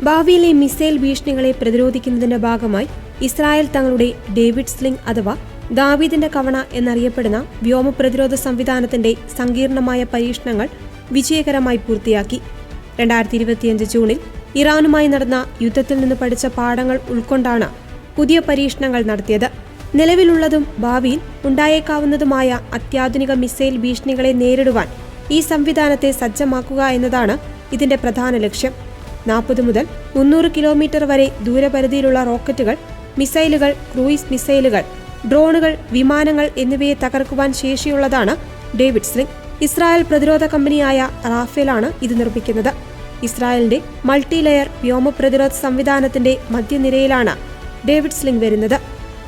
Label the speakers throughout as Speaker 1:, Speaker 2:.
Speaker 1: ഭാവിയിലെ മിസൈൽ ഭീഷണികളെ പ്രതിരോധിക്കുന്നതിന്റെ ഭാഗമായി ഇസ്രായേൽ തങ്ങളുടെ ഡേവിഡ് സ്ലിംഗ് അഥവാ ദാവീദിന്റെ കവണ എന്നറിയപ്പെടുന്ന വ്യോമ പ്രതിരോധ സംവിധാനത്തിന്റെ സങ്കീർണമായ പരീക്ഷണങ്ങൾ വിജയകരമായി പൂർത്തിയാക്കി. 2025 ജൂണിൽ ഇറാനുമായി നടന്ന യുദ്ധത്തിൽ നിന്ന് പഠിച്ച പാഠങ്ങൾ ഉൾക്കൊണ്ടാണ് പുതിയ പരീക്ഷണങ്ങൾ നടത്തിയത്. നിലവിലുള്ളതും ഭാവിയിൽ ഉണ്ടായേക്കാവുന്നതുമായ അത്യാധുനിക മിസൈൽ ഭീഷണികളെ നേരിടുവാൻ ഈ സംവിധാനത്തെ സജ്ജമാക്കുക എന്നതാണ് ഇതിന്റെ പ്രധാന ലക്ഷ്യം. 40 മുതൽ 300 കിലോമീറ്റർ വരെ ദൂരപരിധിയിലുള്ള റോക്കറ്റുകൾ, മിസൈലുകൾ, ക്രൂയിസ് മിസൈലുകൾ, ഡ്രോണുകൾ, വിമാനങ്ങൾ എന്നിവയെ തകർക്കുവാൻ ശേഷിയുള്ളതാണ് ഡേവിഡ് സ്ലിംഗ്. ഇസ്രായേൽ പ്രതിരോധ കമ്പനിയായ റാഫേലാണ് ഇത് നിർമ്മിക്കുന്നത്. ഇസ്രായേലിന്റെ മൾട്ടി ലെയർ വ്യോമ പ്രതിരോധ സംവിധാനത്തിന്റെ മധ്യനിരയിലാണ് ഡേവിഡ് സ്ലിംഗ് വരുന്നത്.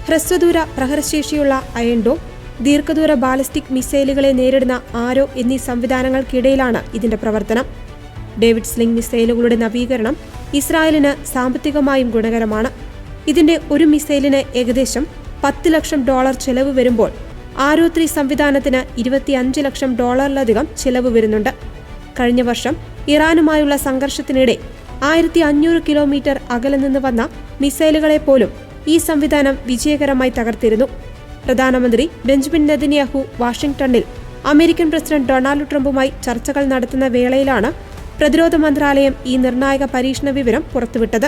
Speaker 1: ഹ്രസ്വദൂര പ്രഹരശേഷിയുള്ള അയൺ ഡോം, ദീർഘദൂര ബാലിസ്റ്റിക് മിസൈലുകളെ നേരിടുന്ന ആരോ എന്നീ സംവിധാനങ്ങൾക്കിടയിലാണ് ഇതിന്റെ പ്രവർത്തനം. ഡേവിഡ് സ്ലിംഗ് മിസൈലുകളുടെ നവീകരണം ഇസ്രായേലിന് സാമ്പത്തികമായും ഗുണകരമാണ്. ഇതിന്റെ ഒരു മിസൈലിന് ഏകദേശം $10 ലക്ഷം ചെലവ് വരുമ്പോൾ ആരോ 3 സംവിധാനത്തിന് $25 ലക്ഷം ചിലവ് വരുന്നുണ്ട്. കഴിഞ്ഞ വർഷം ഇറാനുമായുള്ള സംഘർഷത്തിനിടെ 1500 കിലോമീറ്റർ അകലെ നിന്ന് വന്ന മിസൈലുകളെ പോലും ഈ സംവിധാനം വിജയകരമായി തകർത്തിരുന്നു. പ്രധാനമന്ത്രി ബെഞ്ചമിൻ നെതന്യാഹു വാഷിംഗ്ടണിൽ അമേരിക്കൻ പ്രസിഡന്റ് ഡൊണാൾഡ് ട്രംപുമായി ചർച്ചകൾ നടത്തുന്ന വേളയിലാണ് പ്രതിരോധ മന്ത്രാലയം ഈ നിർണായക പരീക്ഷണ വിവരം പുറത്തുവിട്ടത്.